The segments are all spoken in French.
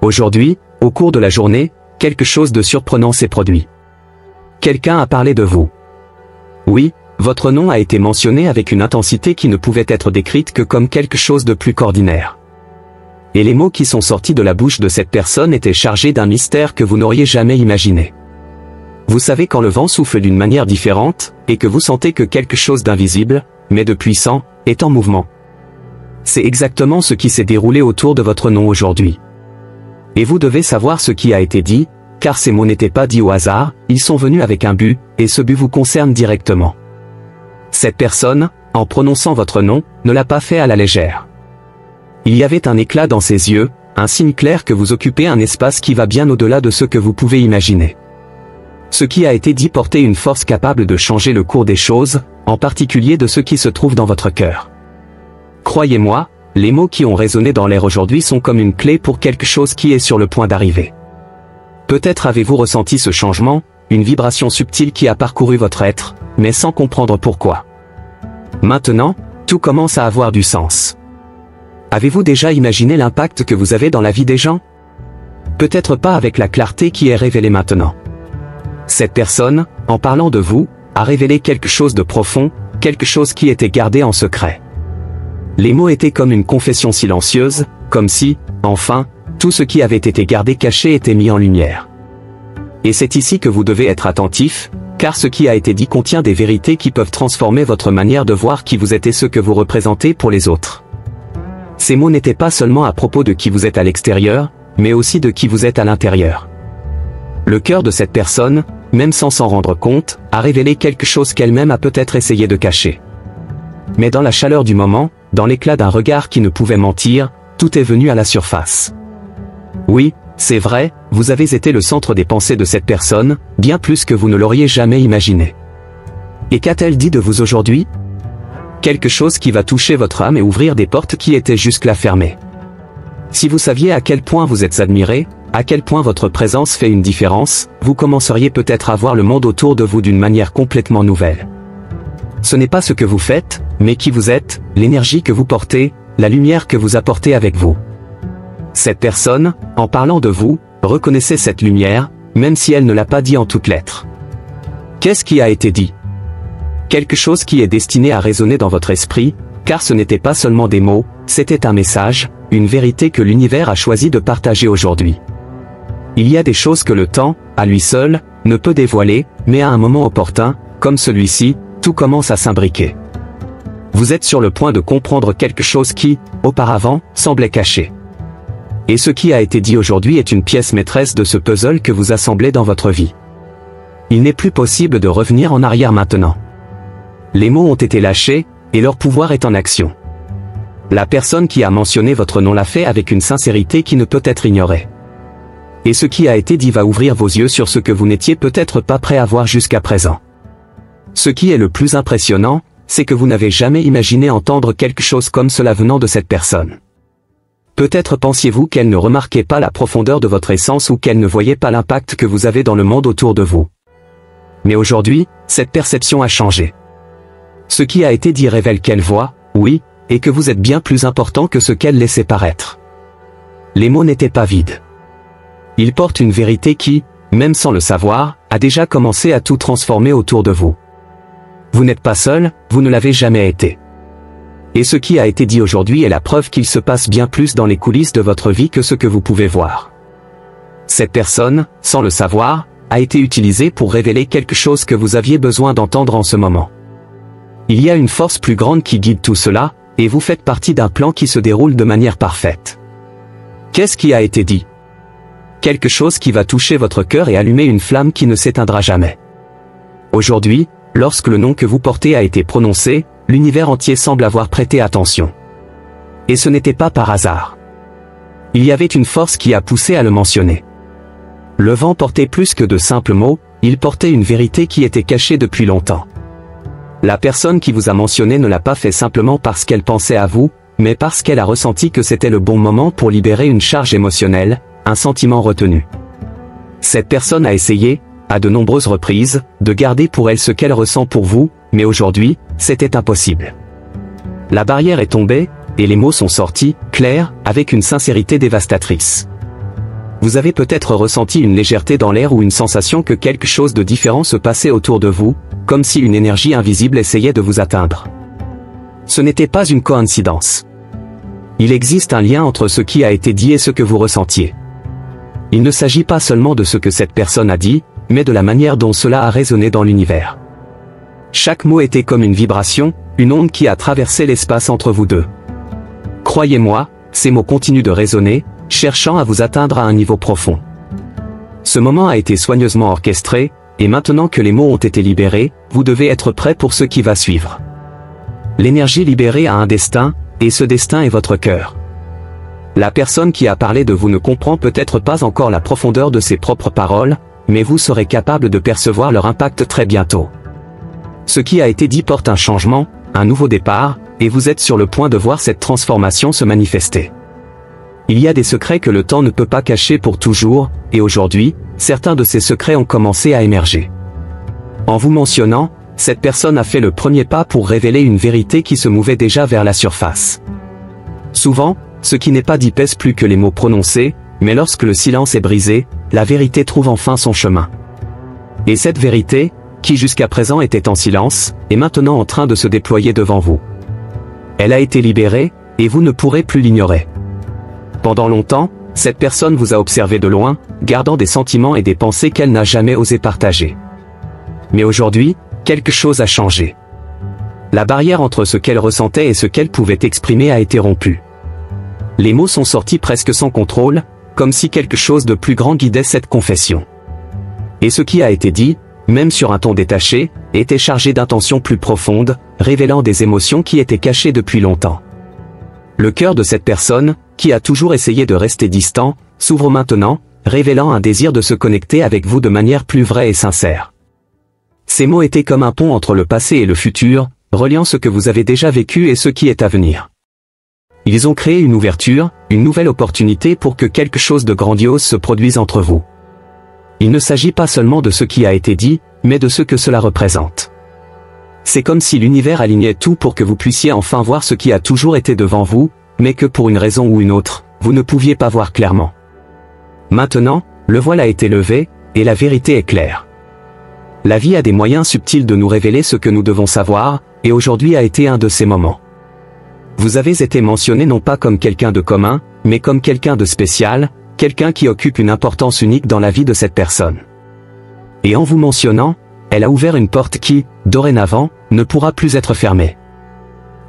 Aujourd'hui, au cours de la journée, quelque chose de surprenant s'est produit. Quelqu'un a parlé de vous. Oui, votre nom a été mentionné avec une intensité qui ne pouvait être décrite que comme quelque chose de plus qu'ordinaire. Et les mots qui sont sortis de la bouche de cette personne étaient chargés d'un mystère que vous n'auriez jamais imaginé. Vous savez quand le vent souffle d'une manière différente, et que vous sentez que quelque chose d'invisible, mais de puissant, est en mouvement. C'est exactement ce qui s'est déroulé autour de votre nom aujourd'hui. Et vous devez savoir ce qui a été dit, car ces mots n'étaient pas dits au hasard, ils sont venus avec un but, et ce but vous concerne directement. Cette personne, en prononçant votre nom, ne l'a pas fait à la légère. Il y avait un éclat dans ses yeux, un signe clair que vous occupez un espace qui va bien au-delà de ce que vous pouvez imaginer. Ce qui a été dit portait une force capable de changer le cours des choses, en particulier de ce qui se trouve dans votre cœur. Croyez-moi, les mots qui ont résonné dans l'air aujourd'hui sont comme une clé pour quelque chose qui est sur le point d'arriver. Peut-être avez-vous ressenti ce changement, une vibration subtile qui a parcouru votre être, mais sans comprendre pourquoi. Maintenant, tout commence à avoir du sens. Avez-vous déjà imaginé l'impact que vous avez dans la vie des gens? Peut-être pas avec la clarté qui est révélée maintenant. Cette personne, en parlant de vous, a révélé quelque chose de profond, quelque chose qui était gardé en secret. Les mots étaient comme une confession silencieuse, comme si, enfin, tout ce qui avait été gardé caché était mis en lumière. Et c'est ici que vous devez être attentif, car ce qui a été dit contient des vérités qui peuvent transformer votre manière de voir qui vous êtes et ce que vous représentez pour les autres. Ces mots n'étaient pas seulement à propos de qui vous êtes à l'extérieur, mais aussi de qui vous êtes à l'intérieur. Le cœur de cette personne, même sans s'en rendre compte, a révélé quelque chose qu'elle-même a peut-être essayé de cacher. Mais dans la chaleur du moment, dans l'éclat d'un regard qui ne pouvait mentir, tout est venu à la surface. Oui, c'est vrai, vous avez été le centre des pensées de cette personne, bien plus que vous ne l'auriez jamais imaginé. Et qu'a-t-elle dit de vous aujourd'hui? Quelque chose qui va toucher votre âme et ouvrir des portes qui étaient jusque-là fermées. Si vous saviez à quel point vous êtes admiré, à quel point votre présence fait une différence, vous commenceriez peut-être à voir le monde autour de vous d'une manière complètement nouvelle. Ce n'est pas ce que vous faites, mais qui vous êtes, l'énergie que vous portez, la lumière que vous apportez avec vous. Cette personne, en parlant de vous, reconnaissait cette lumière, même si elle ne l'a pas dit en toutes lettres. Qu'est-ce qui a été dit? Quelque chose qui est destiné à résonner dans votre esprit, car ce n'était pas seulement des mots, c'était un message, une vérité que l'univers a choisi de partager aujourd'hui. Il y a des choses que le temps, à lui seul, ne peut dévoiler, mais à un moment opportun, comme celui-ci, tout commence à s'imbriquer. Vous êtes sur le point de comprendre quelque chose qui, auparavant, semblait caché. Et ce qui a été dit aujourd'hui est une pièce maîtresse de ce puzzle que vous assemblez dans votre vie. Il n'est plus possible de revenir en arrière maintenant. Les mots ont été lâchés, et leur pouvoir est en action. La personne qui a mentionné votre nom l'a fait avec une sincérité qui ne peut être ignorée. Et ce qui a été dit va ouvrir vos yeux sur ce que vous n'étiez peut-être pas prêt à voir jusqu'à présent. Ce qui est le plus impressionnant, c'est que vous n'avez jamais imaginé entendre quelque chose comme cela venant de cette personne. Peut-être pensiez-vous qu'elle ne remarquait pas la profondeur de votre essence ou qu'elle ne voyait pas l'impact que vous avez dans le monde autour de vous. Mais aujourd'hui, cette perception a changé. Ce qui a été dit révèle qu'elle voit, oui, et que vous êtes bien plus important que ce qu'elle laissait paraître. Les mots n'étaient pas vides. Ils portent une vérité qui, même sans le savoir, a déjà commencé à tout transformer autour de vous. Vous n'êtes pas seul, vous ne l'avez jamais été. Et ce qui a été dit aujourd'hui est la preuve qu'il se passe bien plus dans les coulisses de votre vie que ce que vous pouvez voir. Cette personne, sans le savoir, a été utilisée pour révéler quelque chose que vous aviez besoin d'entendre en ce moment. Il y a une force plus grande qui guide tout cela, et vous faites partie d'un plan qui se déroule de manière parfaite. Qu'est-ce qui a été dit? Quelque chose qui va toucher votre cœur et allumer une flamme qui ne s'éteindra jamais. Aujourd'hui, lorsque le nom que vous portez a été prononcé, l'univers entier semble avoir prêté attention. Et ce n'était pas par hasard. Il y avait une force qui a poussé à le mentionner. Le vent portait plus que de simples mots, il portait une vérité qui était cachée depuis longtemps. La personne qui vous a mentionné ne l'a pas fait simplement parce qu'elle pensait à vous, mais parce qu'elle a ressenti que c'était le bon moment pour libérer une charge émotionnelle, un sentiment retenu. Cette personne a essayé, à de nombreuses reprises, de garder pour elle ce qu'elle ressent pour vous, mais aujourd'hui, c'était impossible. La barrière est tombée, et les mots sont sortis, clairs, avec une sincérité dévastatrice. Vous avez peut-être ressenti une légèreté dans l'air ou une sensation que quelque chose de différent se passait autour de vous, comme si une énergie invisible essayait de vous atteindre. Ce n'était pas une coïncidence. Il existe un lien entre ce qui a été dit et ce que vous ressentiez. Il ne s'agit pas seulement de ce que cette personne a dit, mais de la manière dont cela a résonné dans l'univers. Chaque mot était comme une vibration, une onde qui a traversé l'espace entre vous deux. Croyez-moi, ces mots continuent de résonner, cherchant à vous atteindre à un niveau profond. Ce moment a été soigneusement orchestré, et maintenant que les mots ont été libérés, vous devez être prêt pour ce qui va suivre. L'énergie libérée a un destin, et ce destin est votre cœur. La personne qui a parlé de vous ne comprend peut-être pas encore la profondeur de ses propres paroles, mais vous serez capable de percevoir leur impact très bientôt. Ce qui a été dit porte un changement, un nouveau départ, et vous êtes sur le point de voir cette transformation se manifester. Il y a des secrets que le temps ne peut pas cacher pour toujours, et aujourd'hui, certains de ces secrets ont commencé à émerger. En vous mentionnant, cette personne a fait le premier pas pour révéler une vérité qui se mouvait déjà vers la surface. Souvent, ce qui n'est pas dit pèse plus que les mots prononcés, mais lorsque le silence est brisé, la vérité trouve enfin son chemin. Et cette vérité, qui jusqu'à présent était en silence, est maintenant en train de se déployer devant vous. Elle a été libérée, et vous ne pourrez plus l'ignorer. Pendant longtemps, cette personne vous a observé de loin, gardant des sentiments et des pensées qu'elle n'a jamais osé partager. Mais aujourd'hui, quelque chose a changé. La barrière entre ce qu'elle ressentait et ce qu'elle pouvait exprimer a été rompue. Les mots sont sortis presque sans contrôle, comme si quelque chose de plus grand guidait cette confession. Et ce qui a été dit, même sur un ton détaché, était chargé d'intentions plus profondes, révélant des émotions qui étaient cachées depuis longtemps. Le cœur de cette personne, qui a toujours essayé de rester distant, s'ouvre maintenant, révélant un désir de se connecter avec vous de manière plus vraie et sincère. Ces mots étaient comme un pont entre le passé et le futur, reliant ce que vous avez déjà vécu et ce qui est à venir. Ils ont créé une ouverture, une nouvelle opportunité pour que quelque chose de grandiose se produise entre vous. Il ne s'agit pas seulement de ce qui a été dit, mais de ce que cela représente. C'est comme si l'univers alignait tout pour que vous puissiez enfin voir ce qui a toujours été devant vous, mais que pour une raison ou une autre, vous ne pouviez pas voir clairement. Maintenant, le voile a été levé, et la vérité est claire. La vie a des moyens subtils de nous révéler ce que nous devons savoir, et aujourd'hui a été un de ces moments. Vous avez été mentionné non pas comme quelqu'un de commun, mais comme quelqu'un de spécial, quelqu'un qui occupe une importance unique dans la vie de cette personne. Et en vous mentionnant, elle a ouvert une porte qui, dorénavant, ne pourra plus être fermée.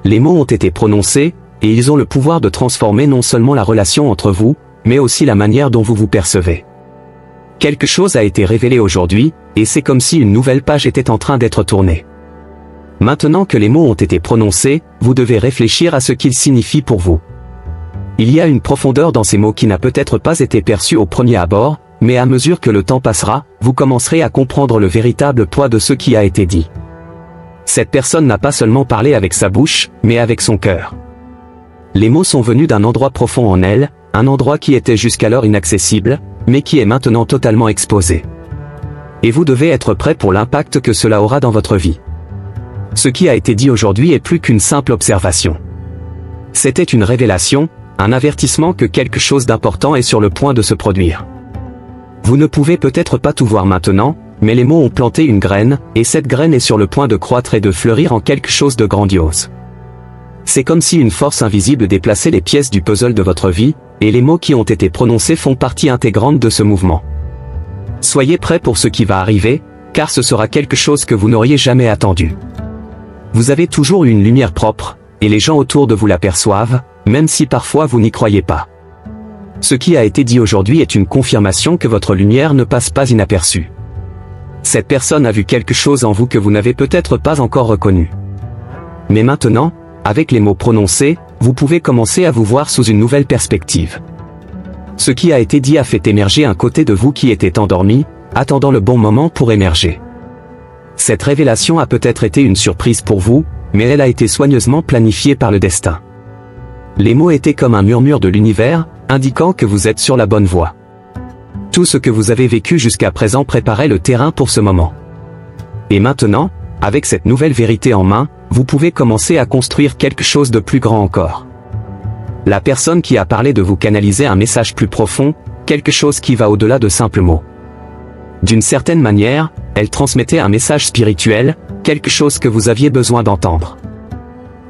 Les mots ont été prononcés, et ils ont le pouvoir de transformer non seulement la relation entre vous, mais aussi la manière dont vous vous percevez. Quelque chose a été révélé aujourd'hui, et c'est comme si une nouvelle page était en train d'être tournée. Maintenant que les mots ont été prononcés, vous devez réfléchir à ce qu'ils signifient pour vous. Il y a une profondeur dans ces mots qui n'a peut-être pas été perçue au premier abord, mais à mesure que le temps passera, vous commencerez à comprendre le véritable poids de ce qui a été dit. Cette personne n'a pas seulement parlé avec sa bouche, mais avec son cœur. Les mots sont venus d'un endroit profond en elle, un endroit qui était jusqu'alors inaccessible, mais qui est maintenant totalement exposé. Et vous devez être prêt pour l'impact que cela aura dans votre vie. Ce qui a été dit aujourd'hui est plus qu'une simple observation. C'était une révélation, un avertissement que quelque chose d'important est sur le point de se produire. Vous ne pouvez peut-être pas tout voir maintenant, mais les mots ont planté une graine, et cette graine est sur le point de croître et de fleurir en quelque chose de grandiose. C'est comme si une force invisible déplaçait les pièces du puzzle de votre vie, et les mots qui ont été prononcés font partie intégrante de ce mouvement. Soyez prêts pour ce qui va arriver, car ce sera quelque chose que vous n'auriez jamais attendu. Vous avez toujours eu une lumière propre, et les gens autour de vous l'aperçoivent, même si parfois vous n'y croyez pas. Ce qui a été dit aujourd'hui est une confirmation que votre lumière ne passe pas inaperçue. Cette personne a vu quelque chose en vous que vous n'avez peut-être pas encore reconnu. Mais maintenant, avec les mots prononcés, vous pouvez commencer à vous voir sous une nouvelle perspective. Ce qui a été dit a fait émerger un côté de vous qui était endormi, attendant le bon moment pour émerger. Cette révélation a peut-être été une surprise pour vous, mais elle a été soigneusement planifiée par le destin. Les mots étaient comme un murmure de l'univers, indiquant que vous êtes sur la bonne voie. Tout ce que vous avez vécu jusqu'à présent préparait le terrain pour ce moment. Et maintenant, avec cette nouvelle vérité en main, vous pouvez commencer à construire quelque chose de plus grand encore. La personne qui a parlé de vous canalisait un message plus profond, quelque chose qui va au-delà de simples mots. D'une certaine manière, elles transmettaient un message spirituel, quelque chose que vous aviez besoin d'entendre.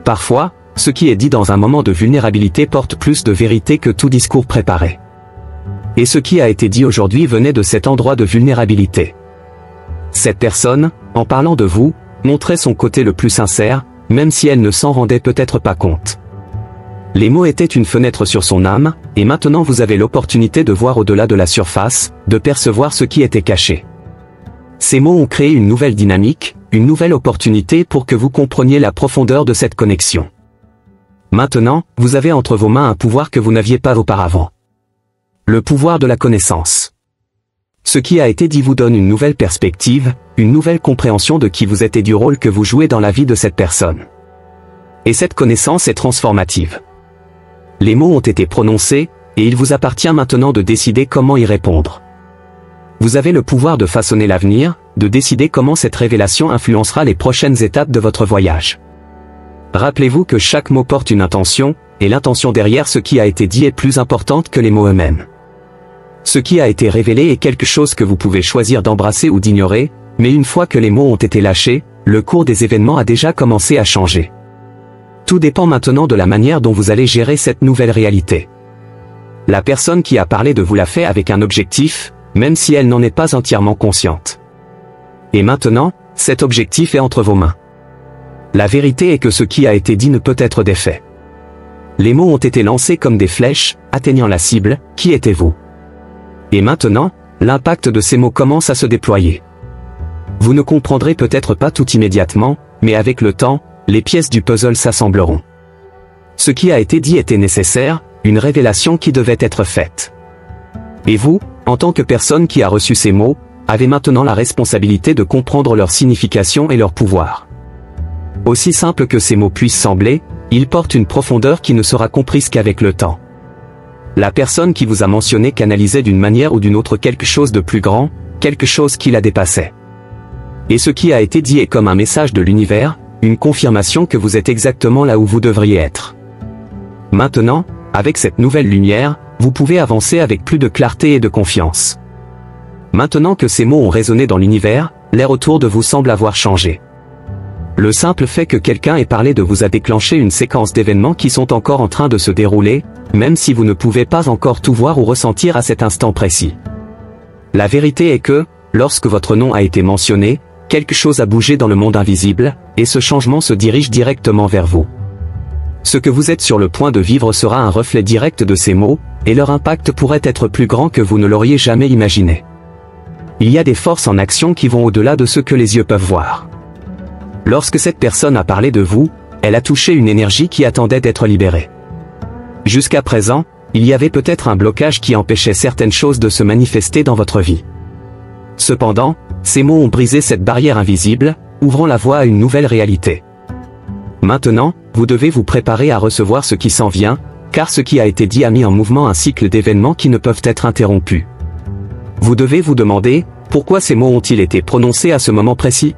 Parfois, ce qui est dit dans un moment de vulnérabilité porte plus de vérité que tout discours préparé. Et ce qui a été dit aujourd'hui venait de cet endroit de vulnérabilité. Cette personne, en parlant de vous, montrait son côté le plus sincère, même si elle ne s'en rendait peut-être pas compte. Les mots étaient une fenêtre sur son âme, et maintenant vous avez l'opportunité de voir au-delà de la surface, de percevoir ce qui était caché. Ces mots ont créé une nouvelle dynamique, une nouvelle opportunité pour que vous compreniez la profondeur de cette connexion. Maintenant, vous avez entre vos mains un pouvoir que vous n'aviez pas auparavant. Le pouvoir de la connaissance. Ce qui a été dit vous donne une nouvelle perspective, une nouvelle compréhension de qui vous êtes et du rôle que vous jouez dans la vie de cette personne. Et cette connaissance est transformative. Les mots ont été prononcés, et il vous appartient maintenant de décider comment y répondre. Vous avez le pouvoir de façonner l'avenir, de décider comment cette révélation influencera les prochaines étapes de votre voyage. Rappelez-vous que chaque mot porte une intention, et l'intention derrière ce qui a été dit est plus importante que les mots eux-mêmes. Ce qui a été révélé est quelque chose que vous pouvez choisir d'embrasser ou d'ignorer, mais une fois que les mots ont été lâchés, le cours des événements a déjà commencé à changer. Tout dépend maintenant de la manière dont vous allez gérer cette nouvelle réalité. La personne qui a parlé de vous l'a fait avec un objectif, même si elle n'en est pas entièrement consciente. Et maintenant, cet objectif est entre vos mains. La vérité est que ce qui a été dit ne peut être défait. Les mots ont été lancés comme des flèches, atteignant la cible, qui étiez-vous? Et maintenant, l'impact de ces mots commence à se déployer. Vous ne comprendrez peut-être pas tout immédiatement, mais avec le temps, les pièces du puzzle s'assembleront. Ce qui a été dit était nécessaire, une révélation qui devait être faite. Et vous, en tant que personne qui a reçu ces mots, avez maintenant la responsabilité de comprendre leur signification et leur pouvoir. Aussi simple que ces mots puissent sembler, ils portent une profondeur qui ne sera comprise qu'avec le temps. La personne qui vous a mentionné canalisait d'une manière ou d'une autre quelque chose de plus grand, quelque chose qui la dépassait. Et ce qui a été dit est comme un message de l'univers, une confirmation que vous êtes exactement là où vous devriez être. Maintenant, avec cette nouvelle lumière, vous pouvez avancer avec plus de clarté et de confiance. Maintenant que ces mots ont résonné dans l'univers, l'air autour de vous semble avoir changé. Le simple fait que quelqu'un ait parlé de vous a déclenché une séquence d'événements qui sont encore en train de se dérouler, même si vous ne pouvez pas encore tout voir ou ressentir à cet instant précis. La vérité est que, lorsque votre nom a été mentionné, quelque chose a bougé dans le monde invisible, et ce changement se dirige directement vers vous. Ce que vous êtes sur le point de vivre sera un reflet direct de ces mots, et leur impact pourrait être plus grand que vous ne l'auriez jamais imaginé. Il y a des forces en action qui vont au-delà de ce que les yeux peuvent voir. Lorsque cette personne a parlé de vous, elle a touché une énergie qui attendait d'être libérée. Jusqu'à présent, il y avait peut-être un blocage qui empêchait certaines choses de se manifester dans votre vie. Cependant, ces mots ont brisé cette barrière invisible, ouvrant la voie à une nouvelle réalité. Maintenant, vous devez vous préparer à recevoir ce qui s'en vient, car ce qui a été dit a mis en mouvement un cycle d'événements qui ne peuvent être interrompus. Vous devez vous demander, pourquoi ces mots ont-ils été prononcés à ce moment précis?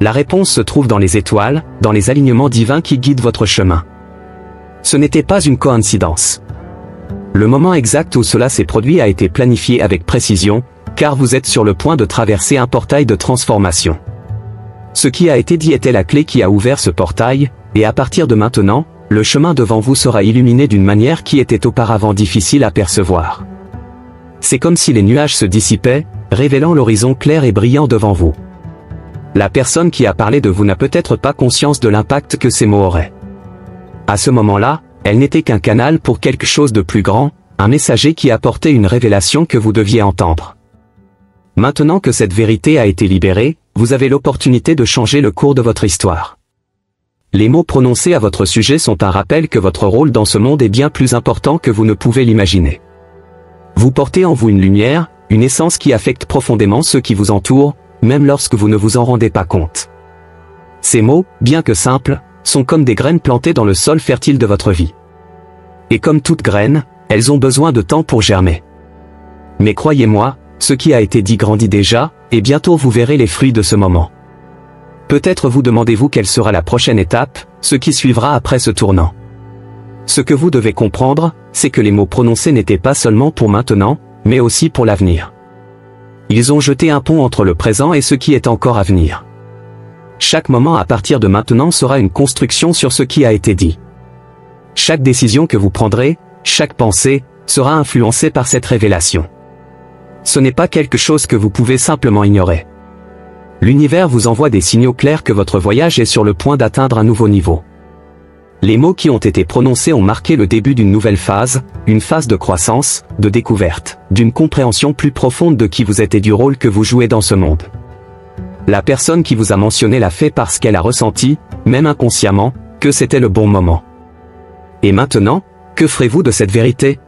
La réponse se trouve dans les étoiles, dans les alignements divins qui guident votre chemin. Ce n'était pas une coïncidence. Le moment exact où cela s'est produit a été planifié avec précision, car vous êtes sur le point de traverser un portail de transformation. Ce qui a été dit était la clé qui a ouvert ce portail, et à partir de maintenant, le chemin devant vous sera illuminé d'une manière qui était auparavant difficile à percevoir. C'est comme si les nuages se dissipaient, révélant l'horizon clair et brillant devant vous. La personne qui a parlé de vous n'a peut-être pas conscience de l'impact que ces mots auraient. À ce moment-là, elle n'était qu'un canal pour quelque chose de plus grand, un messager qui apportait une révélation que vous deviez entendre. Maintenant que cette vérité a été libérée, vous avez l'opportunité de changer le cours de votre histoire. Les mots prononcés à votre sujet sont un rappel que votre rôle dans ce monde est bien plus important que vous ne pouvez l'imaginer. Vous portez en vous une lumière, une essence qui affecte profondément ceux qui vous entourent, même lorsque vous ne vous en rendez pas compte. Ces mots, bien que simples, sont comme des graines plantées dans le sol fertile de votre vie. Et comme toute graine, elles ont besoin de temps pour germer. Mais croyez-moi, ce qui a été dit grandit déjà, et bientôt vous verrez les fruits de ce moment. Peut-être vous demandez-vous quelle sera la prochaine étape, ce qui suivra après ce tournant. Ce que vous devez comprendre, c'est que les mots prononcés n'étaient pas seulement pour maintenant, mais aussi pour l'avenir. Ils ont jeté un pont entre le présent et ce qui est encore à venir. Chaque moment à partir de maintenant sera une construction sur ce qui a été dit. Chaque décision que vous prendrez, chaque pensée, sera influencée par cette révélation. Ce n'est pas quelque chose que vous pouvez simplement ignorer. L'univers vous envoie des signaux clairs que votre voyage est sur le point d'atteindre un nouveau niveau. Les mots qui ont été prononcés ont marqué le début d'une nouvelle phase, une phase de croissance, de découverte, d'une compréhension plus profonde de qui vous êtes et du rôle que vous jouez dans ce monde. La personne qui vous a mentionné l'a fait parce qu'elle a ressenti, même inconsciemment, que c'était le bon moment. Et maintenant, que ferez-vous de cette vérité?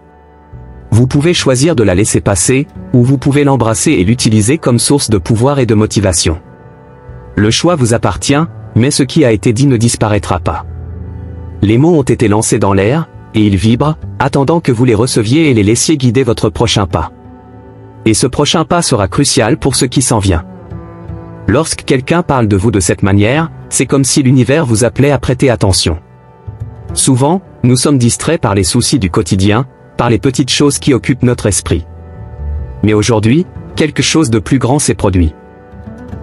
Vous pouvez choisir de la laisser passer, ou vous pouvez l'embrasser et l'utiliser comme source de pouvoir et de motivation. Le choix vous appartient, mais ce qui a été dit ne disparaîtra pas. Les mots ont été lancés dans l'air, et ils vibrent, attendant que vous les receviez et les laissiez guider votre prochain pas. Et ce prochain pas sera crucial pour ce qui s'en vient. Lorsque quelqu'un parle de vous de cette manière, c'est comme si l'univers vous appelait à prêter attention. Souvent, nous sommes distraits par les soucis du quotidien, par les petites choses qui occupent notre esprit. Mais aujourd'hui, quelque chose de plus grand s'est produit.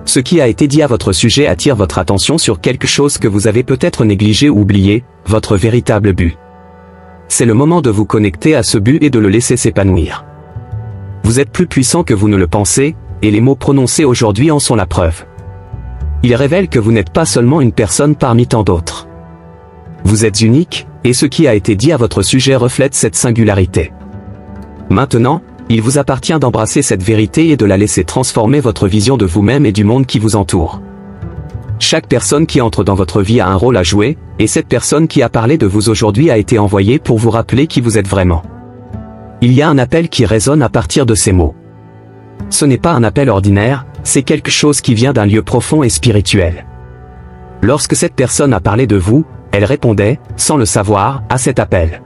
Ce qui a été dit à votre sujet attire votre attention sur quelque chose que vous avez peut-être négligé ou oublié, votre véritable but. C'est le moment de vous connecter à ce but et de le laisser s'épanouir. Vous êtes plus puissant que vous ne le pensez, et les mots prononcés aujourd'hui en sont la preuve. Ils révèlent que vous n'êtes pas seulement une personne parmi tant d'autres. Vous êtes unique, et ce qui a été dit à votre sujet reflète cette singularité. Maintenant, il vous appartient d'embrasser cette vérité et de la laisser transformer votre vision de vous-même et du monde qui vous entoure. Chaque personne qui entre dans votre vie a un rôle à jouer, et cette personne qui a parlé de vous aujourd'hui a été envoyée pour vous rappeler qui vous êtes vraiment. Il y a un appel qui résonne à partir de ces mots. Ce n'est pas un appel ordinaire, c'est quelque chose qui vient d'un lieu profond et spirituel. Lorsque cette personne a parlé de vous, elle répondait, sans le savoir, à cet appel.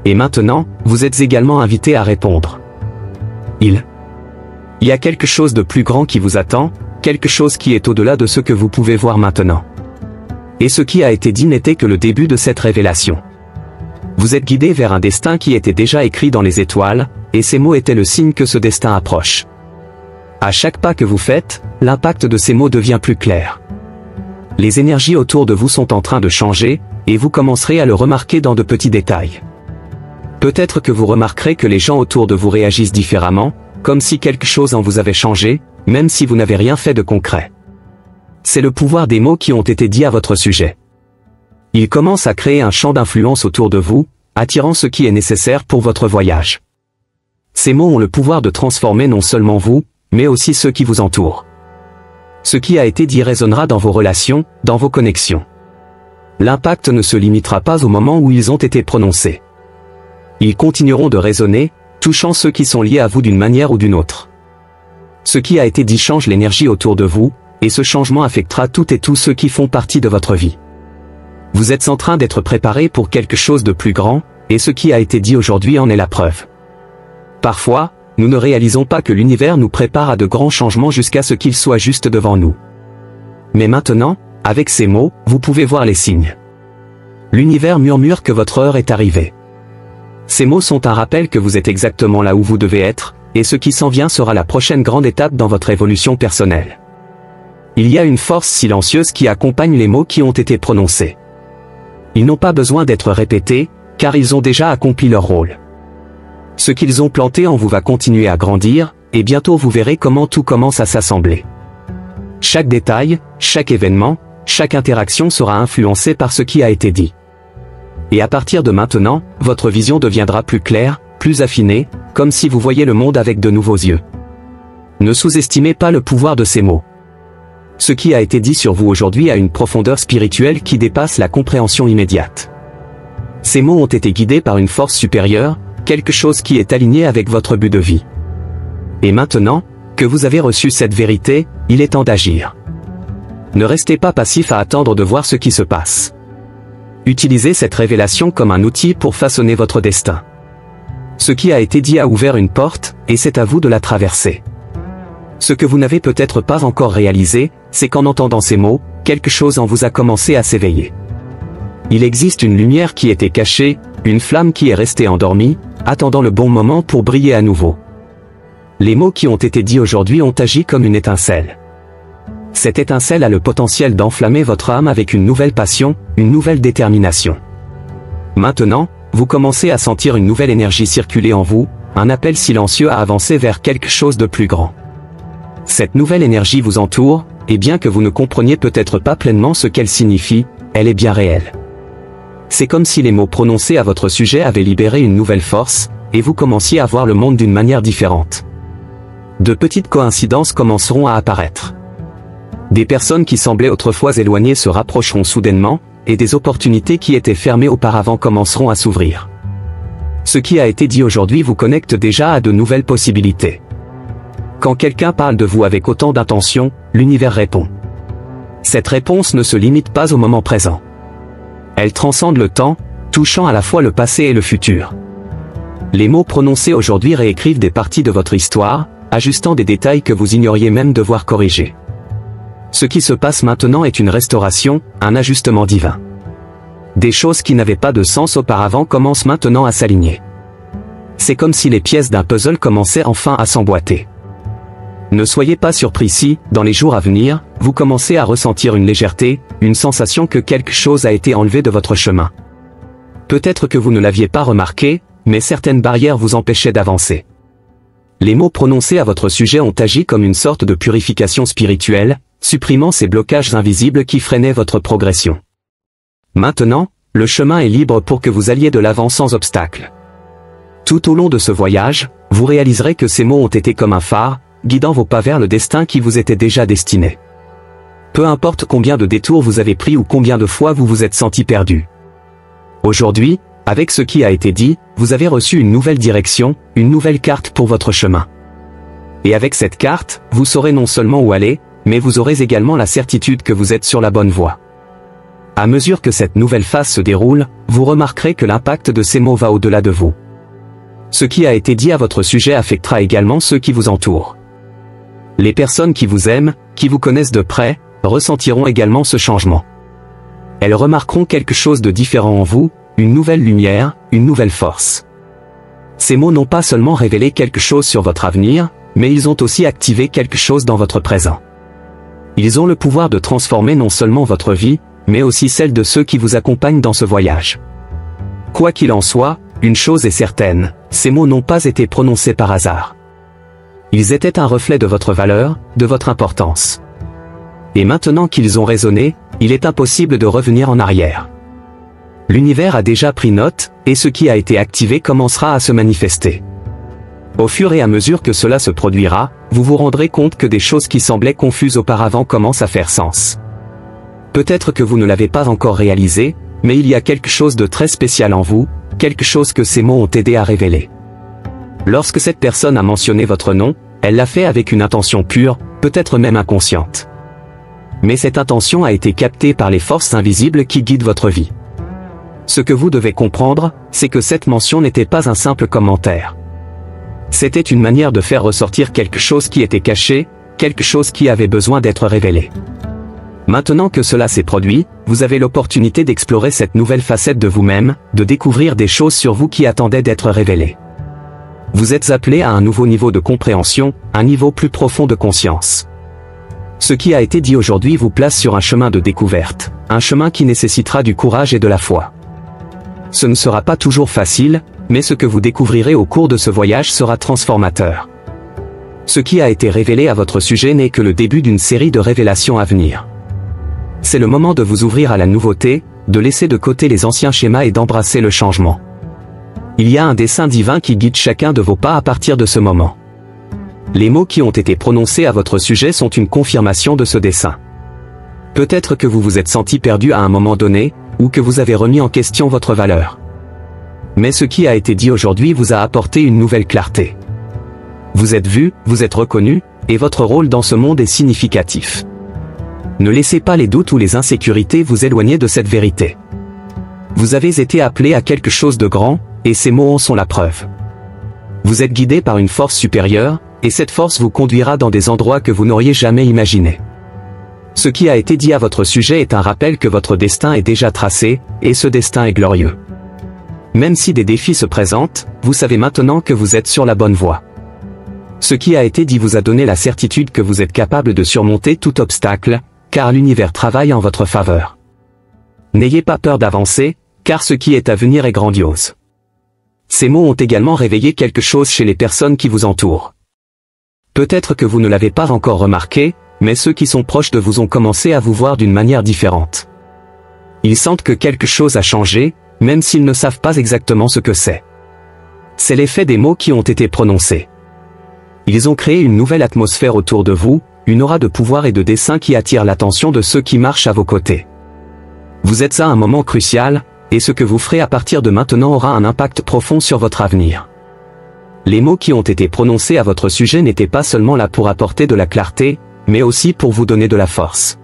Et maintenant, vous êtes également invité à répondre. Il y a quelque chose de plus grand qui vous attend, quelque chose qui est au-delà de ce que vous pouvez voir maintenant. Et ce qui a été dit n'était que le début de cette révélation. Vous êtes guidé vers un destin qui était déjà écrit dans les étoiles, et ces mots étaient le signe que ce destin approche. À chaque pas que vous faites, l'impact de ces mots devient plus clair. Les énergies autour de vous sont en train de changer, et vous commencerez à le remarquer dans de petits détails. Peut-être que vous remarquerez que les gens autour de vous réagissent différemment, comme si quelque chose en vous avait changé, même si vous n'avez rien fait de concret. C'est le pouvoir des mots qui ont été dits à votre sujet. Ils commencent à créer un champ d'influence autour de vous, attirant ce qui est nécessaire pour votre voyage. Ces mots ont le pouvoir de transformer non seulement vous, mais aussi ceux qui vous entourent. Ce qui a été dit résonnera dans vos relations, dans vos connexions. L'impact ne se limitera pas au moment où ils ont été prononcés. Ils continueront de résonner, touchant ceux qui sont liés à vous d'une manière ou d'une autre. Ce qui a été dit change l'énergie autour de vous, et ce changement affectera toutes et tous ceux qui font partie de votre vie. Vous êtes en train d'être préparé pour quelque chose de plus grand, et ce qui a été dit aujourd'hui en est la preuve. Parfois, nous ne réalisons pas que l'univers nous prépare à de grands changements jusqu'à ce qu'ils soient juste devant nous. Mais maintenant, avec ces mots, vous pouvez voir les signes. L'univers murmure que votre heure est arrivée. Ces mots sont un rappel que vous êtes exactement là où vous devez être, et ce qui s'en vient sera la prochaine grande étape dans votre évolution personnelle. Il y a une force silencieuse qui accompagne les mots qui ont été prononcés. Ils n'ont pas besoin d'être répétés, car ils ont déjà accompli leur rôle. Ce qu'ils ont planté en vous va continuer à grandir, et bientôt vous verrez comment tout commence à s'assembler. Chaque détail, chaque événement, chaque interaction sera influencée par ce qui a été dit. Et à partir de maintenant, votre vision deviendra plus claire, plus affinée, comme si vous voyiez le monde avec de nouveaux yeux. Ne sous-estimez pas le pouvoir de ces mots. Ce qui a été dit sur vous aujourd'hui a une profondeur spirituelle qui dépasse la compréhension immédiate. Ces mots ont été guidés par une force supérieure, quelque chose qui est aligné avec votre but de vie. Et maintenant, que vous avez reçu cette vérité, il est temps d'agir. Ne restez pas passif à attendre de voir ce qui se passe. Utilisez cette révélation comme un outil pour façonner votre destin. Ce qui a été dit a ouvert une porte, et c'est à vous de la traverser. Ce que vous n'avez peut-être pas encore réalisé, c'est qu'en entendant ces mots, quelque chose en vous a commencé à s'éveiller. Il existe une lumière qui était cachée, une flamme qui est restée endormie, attendant le bon moment pour briller à nouveau. Les mots qui ont été dits aujourd'hui ont agi comme une étincelle. Cette étincelle a le potentiel d'enflammer votre âme avec une nouvelle passion, une nouvelle détermination. Maintenant, vous commencez à sentir une nouvelle énergie circuler en vous, un appel silencieux à avancer vers quelque chose de plus grand. Cette nouvelle énergie vous entoure, et bien que vous ne compreniez peut-être pas pleinement ce qu'elle signifie, elle est bien réelle. C'est comme si les mots prononcés à votre sujet avaient libéré une nouvelle force, et vous commenciez à voir le monde d'une manière différente. De petites coïncidences commenceront à apparaître. Des personnes qui semblaient autrefois éloignées se rapprocheront soudainement, et des opportunités qui étaient fermées auparavant commenceront à s'ouvrir. Ce qui a été dit aujourd'hui vous connecte déjà à de nouvelles possibilités. Quand quelqu'un parle de vous avec autant d'intention, l'univers répond. Cette réponse ne se limite pas au moment présent. Elle transcende le temps, touchant à la fois le passé et le futur. Les mots prononcés aujourd'hui réécrivent des parties de votre histoire, ajustant des détails que vous ignoriez même devoir corriger. Ce qui se passe maintenant est une restauration, un ajustement divin. Des choses qui n'avaient pas de sens auparavant commencent maintenant à s'aligner. C'est comme si les pièces d'un puzzle commençaient enfin à s'emboîter. Ne soyez pas surpris si, dans les jours à venir, vous commencez à ressentir une légèreté, une sensation que quelque chose a été enlevé de votre chemin. Peut-être que vous ne l'aviez pas remarqué, mais certaines barrières vous empêchaient d'avancer. Les mots prononcés à votre sujet ont agi comme une sorte de purification spirituelle, supprimant ces blocages invisibles qui freinaient votre progression. Maintenant, le chemin est libre pour que vous alliez de l'avant sans obstacle. Tout au long de ce voyage, vous réaliserez que ces mots ont été comme un phare, guidant vos pas vers le destin qui vous était déjà destiné. Peu importe combien de détours vous avez pris ou combien de fois vous vous êtes senti perdu. Aujourd'hui, avec ce qui a été dit, vous avez reçu une nouvelle direction, une nouvelle carte pour votre chemin. Et avec cette carte, vous saurez non seulement où aller, mais vous aurez également la certitude que vous êtes sur la bonne voie. À mesure que cette nouvelle phase se déroule, vous remarquerez que l'impact de ces mots va au-delà de vous. Ce qui a été dit à votre sujet affectera également ceux qui vous entourent. Les personnes qui vous aiment, qui vous connaissent de près, ressentiront également ce changement. Elles remarqueront quelque chose de différent en vous, une nouvelle lumière, une nouvelle force. Ces mots n'ont pas seulement révélé quelque chose sur votre avenir, mais ils ont aussi activé quelque chose dans votre présent. Ils ont le pouvoir de transformer non seulement votre vie, mais aussi celle de ceux qui vous accompagnent dans ce voyage. Quoi qu'il en soit, une chose est certaine, ces mots n'ont pas été prononcés par hasard. Ils étaient un reflet de votre valeur, de votre importance. Et maintenant qu'ils ont résonné, il est impossible de revenir en arrière. L'univers a déjà pris note, et ce qui a été activé commencera à se manifester. Au fur et à mesure que cela se produira, vous vous rendrez compte que des choses qui semblaient confuses auparavant commencent à faire sens. Peut-être que vous ne l'avez pas encore réalisé, mais il y a quelque chose de très spécial en vous, quelque chose que ces mots ont aidé à révéler. Lorsque cette personne a mentionné votre nom, elle l'a fait avec une intention pure, peut-être même inconsciente. Mais cette intention a été captée par les forces invisibles qui guident votre vie. Ce que vous devez comprendre, c'est que cette mention n'était pas un simple commentaire. C'était une manière de faire ressortir quelque chose qui était caché, quelque chose qui avait besoin d'être révélé. Maintenant que cela s'est produit, vous avez l'opportunité d'explorer cette nouvelle facette de vous-même, de découvrir des choses sur vous qui attendaient d'être révélées. Vous êtes appelé à un nouveau niveau de compréhension, un niveau plus profond de conscience. Ce qui a été dit aujourd'hui vous place sur un chemin de découverte, un chemin qui nécessitera du courage et de la foi. Ce ne sera pas toujours facile, mais ce que vous découvrirez au cours de ce voyage sera transformateur. Ce qui a été révélé à votre sujet n'est que le début d'une série de révélations à venir. C'est le moment de vous ouvrir à la nouveauté, de laisser de côté les anciens schémas et d'embrasser le changement. Il y a un dessein divin qui guide chacun de vos pas à partir de ce moment. Les mots qui ont été prononcés à votre sujet sont une confirmation de ce dessein. Peut-être que vous vous êtes senti perdu à un moment donné, ou que vous avez remis en question votre valeur. Mais ce qui a été dit aujourd'hui vous a apporté une nouvelle clarté. Vous êtes vu, vous êtes reconnu, et votre rôle dans ce monde est significatif. Ne laissez pas les doutes ou les insécurités vous éloigner de cette vérité. Vous avez été appelé à quelque chose de grand, et ces mots en sont la preuve. Vous êtes guidé par une force supérieure, et cette force vous conduira dans des endroits que vous n'auriez jamais imaginés. Ce qui a été dit à votre sujet est un rappel que votre destin est déjà tracé, et ce destin est glorieux. Même si des défis se présentent, vous savez maintenant que vous êtes sur la bonne voie. Ce qui a été dit vous a donné la certitude que vous êtes capable de surmonter tout obstacle, car l'univers travaille en votre faveur. N'ayez pas peur d'avancer, car ce qui est à venir est grandiose. Ces mots ont également réveillé quelque chose chez les personnes qui vous entourent. Peut-être que vous ne l'avez pas encore remarqué, mais ceux qui sont proches de vous ont commencé à vous voir d'une manière différente. Ils sentent que quelque chose a changé, même s'ils ne savent pas exactement ce que c'est. C'est l'effet des mots qui ont été prononcés. Ils ont créé une nouvelle atmosphère autour de vous, une aura de pouvoir et de dessein qui attire l'attention de ceux qui marchent à vos côtés. Vous êtes à un moment crucial, et ce que vous ferez à partir de maintenant aura un impact profond sur votre avenir. Les mots qui ont été prononcés à votre sujet n'étaient pas seulement là pour apporter de la clarté, mais aussi pour vous donner de la force.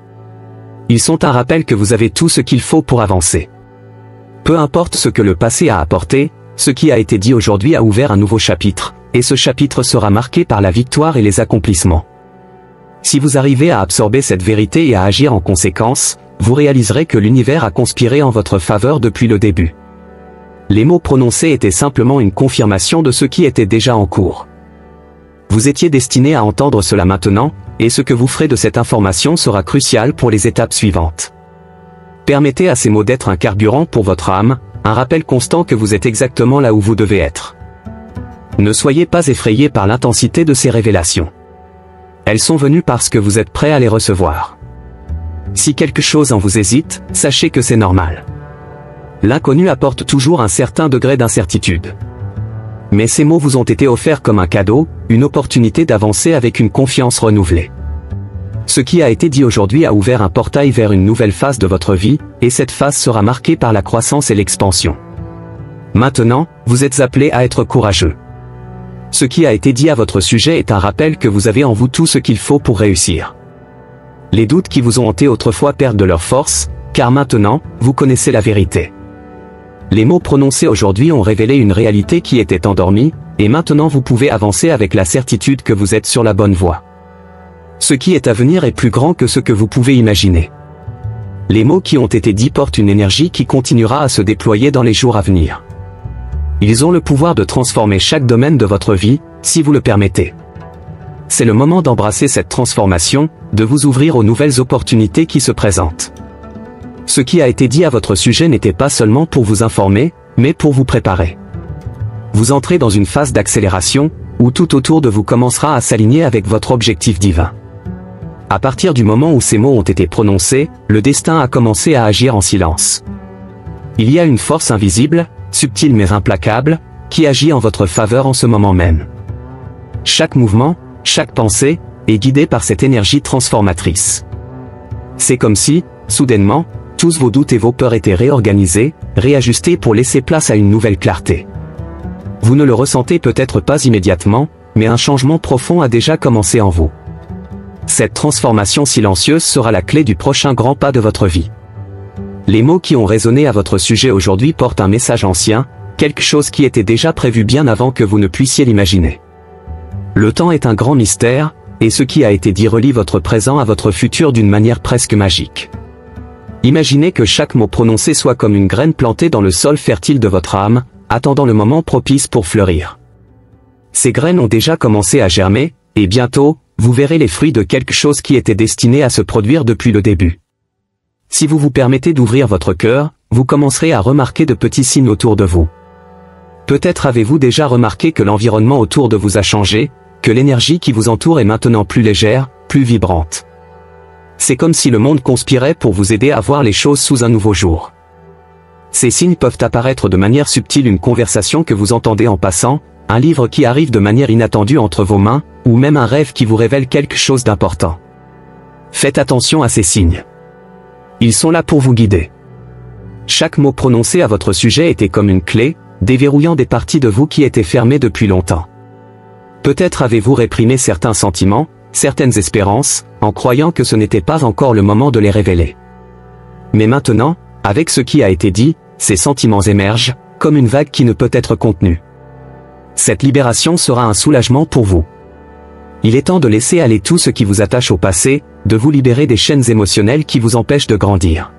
Ils sont un rappel que vous avez tout ce qu'il faut pour avancer. Peu importe ce que le passé a apporté, ce qui a été dit aujourd'hui a ouvert un nouveau chapitre, et ce chapitre sera marqué par la victoire et les accomplissements. Si vous arrivez à absorber cette vérité et à agir en conséquence, vous réaliserez que l'univers a conspiré en votre faveur depuis le début. Les mots prononcés étaient simplement une confirmation de ce qui était déjà en cours. Vous étiez destiné à entendre cela maintenant, et ce que vous ferez de cette information sera crucial pour les étapes suivantes. Permettez à ces mots d'être un carburant pour votre âme, un rappel constant que vous êtes exactement là où vous devez être. Ne soyez pas effrayé par l'intensité de ces révélations. Elles sont venues parce que vous êtes prêt à les recevoir. Si quelque chose en vous hésite, sachez que c'est normal. L'inconnu apporte toujours un certain degré d'incertitude. Mais ces mots vous ont été offerts comme un cadeau, une opportunité d'avancer avec une confiance renouvelée. Ce qui a été dit aujourd'hui a ouvert un portail vers une nouvelle phase de votre vie, et cette phase sera marquée par la croissance et l'expansion. Maintenant, vous êtes appelé à être courageux. Ce qui a été dit à votre sujet est un rappel que vous avez en vous tout ce qu'il faut pour réussir. Les doutes qui vous ont hanté autrefois perdent de leur force, car maintenant, vous connaissez la vérité. Les mots prononcés aujourd'hui ont révélé une réalité qui était endormie, et maintenant vous pouvez avancer avec la certitude que vous êtes sur la bonne voie. Ce qui est à venir est plus grand que ce que vous pouvez imaginer. Les mots qui ont été dits portent une énergie qui continuera à se déployer dans les jours à venir. Ils ont le pouvoir de transformer chaque domaine de votre vie, si vous le permettez. C'est le moment d'embrasser cette transformation, de vous ouvrir aux nouvelles opportunités qui se présentent. Ce qui a été dit à votre sujet n'était pas seulement pour vous informer, mais pour vous préparer. Vous entrez dans une phase d'accélération, où tout autour de vous commencera à s'aligner avec votre objectif divin. À partir du moment où ces mots ont été prononcés, le destin a commencé à agir en silence. Il y a une force invisible, subtile mais implacable, qui agit en votre faveur en ce moment même. Chaque mouvement, chaque pensée, est guidé par cette énergie transformatrice. C'est comme si, soudainement, tous vos doutes et vos peurs étaient réorganisés, réajustés pour laisser place à une nouvelle clarté. Vous ne le ressentez peut-être pas immédiatement, mais un changement profond a déjà commencé en vous. Cette transformation silencieuse sera la clé du prochain grand pas de votre vie. Les mots qui ont résonné à votre sujet aujourd'hui portent un message ancien, quelque chose qui était déjà prévu bien avant que vous ne puissiez l'imaginer. Le temps est un grand mystère, et ce qui a été dit relie votre présent à votre futur d'une manière presque magique. Imaginez que chaque mot prononcé soit comme une graine plantée dans le sol fertile de votre âme, attendant le moment propice pour fleurir. Ces graines ont déjà commencé à germer, et bientôt, vous verrez les fruits de quelque chose qui était destiné à se produire depuis le début. Si vous vous permettez d'ouvrir votre cœur, vous commencerez à remarquer de petits signes autour de vous. Peut-être avez-vous déjà remarqué que l'environnement autour de vous a changé, que l'énergie qui vous entoure est maintenant plus légère, plus vibrante. C'est comme si le monde conspirait pour vous aider à voir les choses sous un nouveau jour. Ces signes peuvent apparaître de manière subtile, une conversation que vous entendez en passant, un livre qui arrive de manière inattendue entre vos mains, ou même un rêve qui vous révèle quelque chose d'important. Faites attention à ces signes. Ils sont là pour vous guider. Chaque mot prononcé à votre sujet était comme une clé, déverrouillant des parties de vous qui étaient fermées depuis longtemps. Peut-être avez-vous réprimé certains sentiments, certaines espérances, en croyant que ce n'était pas encore le moment de les révéler. Mais maintenant, avec ce qui a été dit, ces sentiments émergent, comme une vague qui ne peut être contenue. Cette libération sera un soulagement pour vous. Il est temps de laisser aller tout ce qui vous attache au passé, de vous libérer des chaînes émotionnelles qui vous empêchent de grandir.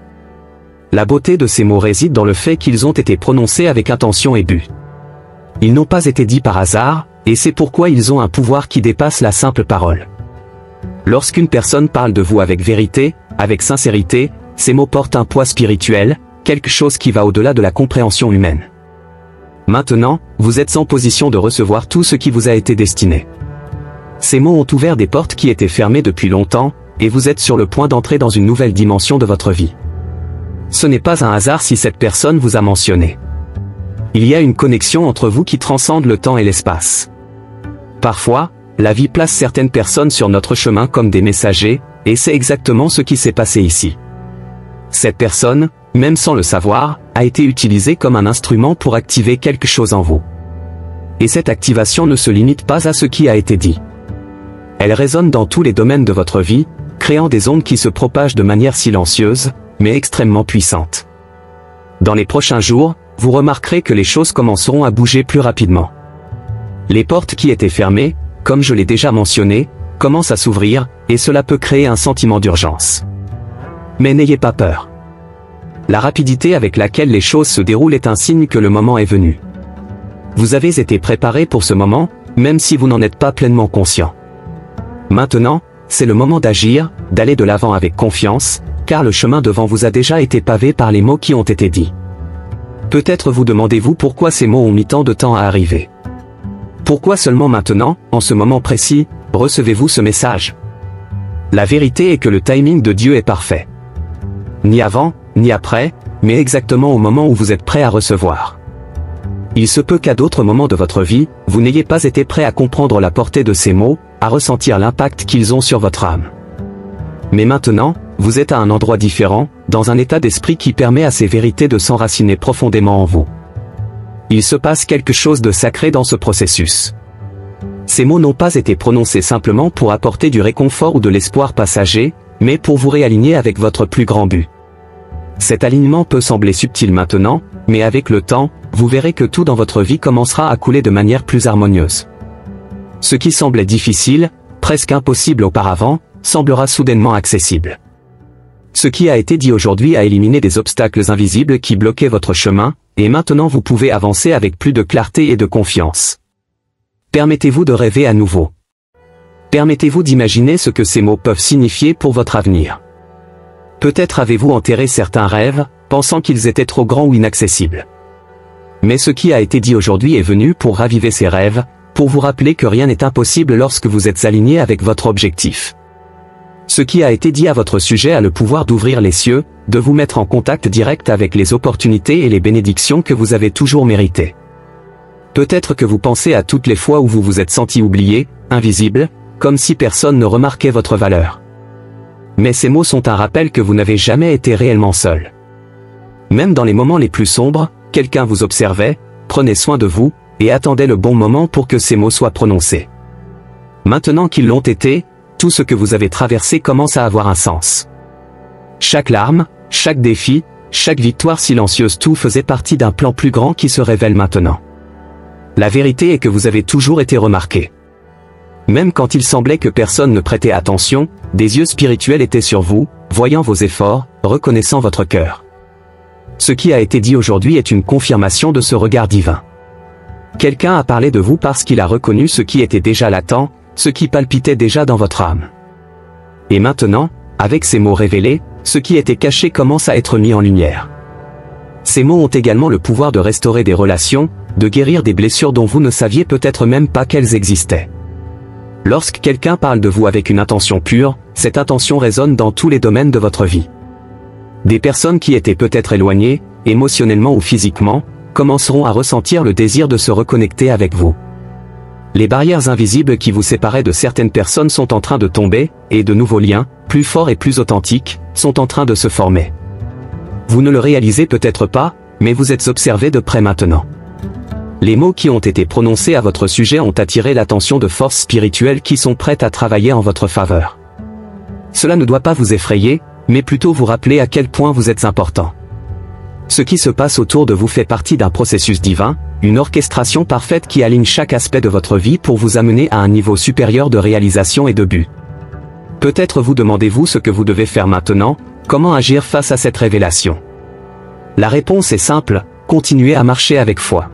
La beauté de ces mots réside dans le fait qu'ils ont été prononcés avec intention et but. Ils n'ont pas été dits par hasard, et c'est pourquoi ils ont un pouvoir qui dépasse la simple parole. Lorsqu'une personne parle de vous avec vérité, avec sincérité, ces mots portent un poids spirituel, quelque chose qui va au-delà de la compréhension humaine. Maintenant, vous êtes en position de recevoir tout ce qui vous a été destiné. Ces mots ont ouvert des portes qui étaient fermées depuis longtemps, et vous êtes sur le point d'entrer dans une nouvelle dimension de votre vie. Ce n'est pas un hasard si cette personne vous a mentionné. Il y a une connexion entre vous qui transcende le temps et l'espace. Parfois, la vie place certaines personnes sur notre chemin comme des messagers, et c'est exactement ce qui s'est passé ici. Cette personne, même sans le savoir, a été utilisée comme un instrument pour activer quelque chose en vous. Et cette activation ne se limite pas à ce qui a été dit. Elle résonne dans tous les domaines de votre vie, créant des ondes qui se propagent de manière silencieuse, mais extrêmement puissante. Dans les prochains jours, vous remarquerez que les choses commenceront à bouger plus rapidement. Les portes qui étaient fermées, comme je l'ai déjà mentionné, commencent à s'ouvrir, et cela peut créer un sentiment d'urgence. Mais n'ayez pas peur. La rapidité avec laquelle les choses se déroulent est un signe que le moment est venu. Vous avez été préparé pour ce moment, même si vous n'en êtes pas pleinement conscient. Maintenant, c'est le moment d'agir, d'aller de l'avant avec confiance, car le chemin devant vous a déjà été pavé par les mots qui ont été dits. Peut-être vous demandez-vous pourquoi ces mots ont mis tant de temps à arriver. Pourquoi seulement maintenant, en ce moment précis, recevez-vous ce message? La vérité est que le timing de Dieu est parfait. Ni avant, ni après, mais exactement au moment où vous êtes prêt à recevoir. Il se peut qu'à d'autres moments de votre vie, vous n'ayez pas été prêt à comprendre la portée de ces mots, à ressentir l'impact qu'ils ont sur votre âme. Mais maintenant, vous êtes à un endroit différent, dans un état d'esprit qui permet à ces vérités de s'enraciner profondément en vous. Il se passe quelque chose de sacré dans ce processus. Ces mots n'ont pas été prononcés simplement pour apporter du réconfort ou de l'espoir passager, mais pour vous réaligner avec votre plus grand but. Cet alignement peut sembler subtil maintenant, mais avec le temps, vous verrez que tout dans votre vie commencera à couler de manière plus harmonieuse. Ce qui semblait difficile, presque impossible auparavant, semblera soudainement accessible. Ce qui a été dit aujourd'hui a éliminé des obstacles invisibles qui bloquaient votre chemin, et maintenant vous pouvez avancer avec plus de clarté et de confiance. Permettez-vous de rêver à nouveau. Permettez-vous d'imaginer ce que ces mots peuvent signifier pour votre avenir. Peut-être avez-vous enterré certains rêves, pensant qu'ils étaient trop grands ou inaccessibles. Mais ce qui a été dit aujourd'hui est venu pour raviver ces rêves, pour vous rappeler que rien n'est impossible lorsque vous êtes aligné avec votre objectif. Ce qui a été dit à votre sujet a le pouvoir d'ouvrir les cieux, de vous mettre en contact direct avec les opportunités et les bénédictions que vous avez toujours méritées. Peut-être que vous pensez à toutes les fois où vous vous êtes senti oublié, invisible, comme si personne ne remarquait votre valeur. Mais ces mots sont un rappel que vous n'avez jamais été réellement seul. Même dans les moments les plus sombres, quelqu'un vous observait, prenait soin de vous, et attendait le bon moment pour que ces mots soient prononcés. Maintenant qu'ils l'ont été, tout ce que vous avez traversé commence à avoir un sens. Chaque larme, chaque défi, chaque victoire silencieuse, tout faisait partie d'un plan plus grand qui se révèle maintenant. La vérité est que vous avez toujours été remarqué. Même quand il semblait que personne ne prêtait attention, des yeux spirituels étaient sur vous, voyant vos efforts, reconnaissant votre cœur. Ce qui a été dit aujourd'hui est une confirmation de ce regard divin. Quelqu'un a parlé de vous parce qu'il a reconnu ce qui était déjà latent, ce qui palpitait déjà dans votre âme. Et maintenant, avec ces mots révélés, ce qui était caché commence à être mis en lumière. Ces mots ont également le pouvoir de restaurer des relations, de guérir des blessures dont vous ne saviez peut-être même pas qu'elles existaient. Lorsque quelqu'un parle de vous avec une intention pure, cette intention résonne dans tous les domaines de votre vie. Des personnes qui étaient peut-être éloignées, émotionnellement ou physiquement, commenceront à ressentir le désir de se reconnecter avec vous. Les barrières invisibles qui vous séparaient de certaines personnes sont en train de tomber, et de nouveaux liens, plus forts et plus authentiques, sont en train de se former. Vous ne le réalisez peut-être pas, mais vous êtes observé de près maintenant. Les mots qui ont été prononcés à votre sujet ont attiré l'attention de forces spirituelles qui sont prêtes à travailler en votre faveur. Cela ne doit pas vous effrayer, mais plutôt vous rappeler à quel point vous êtes important. Ce qui se passe autour de vous fait partie d'un processus divin, une orchestration parfaite qui aligne chaque aspect de votre vie pour vous amener à un niveau supérieur de réalisation et de but. Peut-être vous demandez-vous ce que vous devez faire maintenant, comment agir face à cette révélation. La réponse est simple, continuez à marcher avec foi.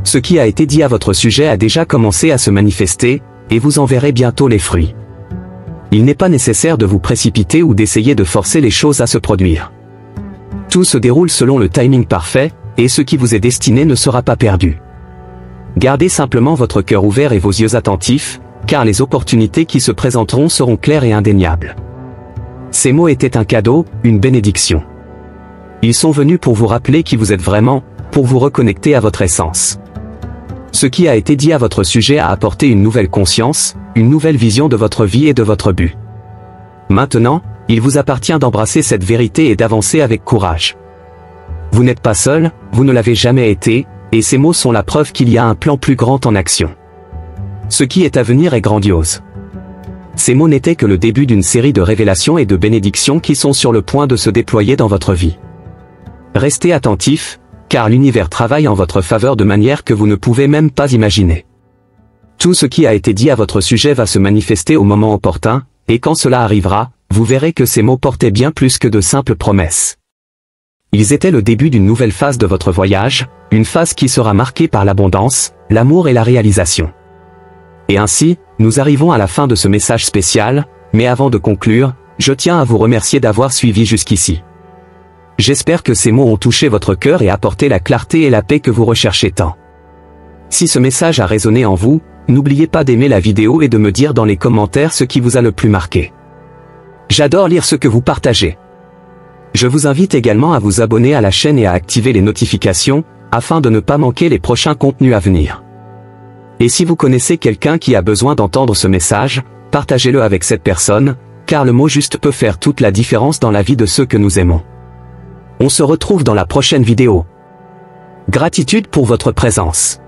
Ce qui a été dit à votre sujet a déjà commencé à se manifester, et vous en verrez bientôt les fruits. Il n'est pas nécessaire de vous précipiter ou d'essayer de forcer les choses à se produire. Tout se déroule selon le timing parfait, et ce qui vous est destiné ne sera pas perdu. Gardez simplement votre cœur ouvert et vos yeux attentifs, car les opportunités qui se présenteront seront claires et indéniables. Ces mots étaient un cadeau, une bénédiction. Ils sont venus pour vous rappeler qui vous êtes vraiment, pour vous reconnecter à votre essence. Ce qui a été dit à votre sujet a apporté une nouvelle conscience, une nouvelle vision de votre vie et de votre but. Maintenant, il vous appartient d'embrasser cette vérité et d'avancer avec courage. Vous n'êtes pas seul, vous ne l'avez jamais été, et ces mots sont la preuve qu'il y a un plan plus grand en action. Ce qui est à venir est grandiose. Ces mots n'étaient que le début d'une série de révélations et de bénédictions qui sont sur le point de se déployer dans votre vie. Restez attentifs, car l'univers travaille en votre faveur de manière que vous ne pouvez même pas imaginer. Tout ce qui a été dit à votre sujet va se manifester au moment opportun, et quand cela arrivera, vous verrez que ces mots portaient bien plus que de simples promesses. Ils étaient le début d'une nouvelle phase de votre voyage, une phase qui sera marquée par l'abondance, l'amour et la réalisation. Et ainsi, nous arrivons à la fin de ce message spécial, mais avant de conclure, je tiens à vous remercier d'avoir suivi jusqu'ici. J'espère que ces mots ont touché votre cœur et apporté la clarté et la paix que vous recherchez tant. Si ce message a résonné en vous, n'oubliez pas d'aimer la vidéo et de me dire dans les commentaires ce qui vous a le plus marqué. J'adore lire ce que vous partagez. Je vous invite également à vous abonner à la chaîne et à activer les notifications, afin de ne pas manquer les prochains contenus à venir. Et si vous connaissez quelqu'un qui a besoin d'entendre ce message, partagez-le avec cette personne, car le mot juste peut faire toute la différence dans la vie de ceux que nous aimons. On se retrouve dans la prochaine vidéo. Gratitude pour votre présence.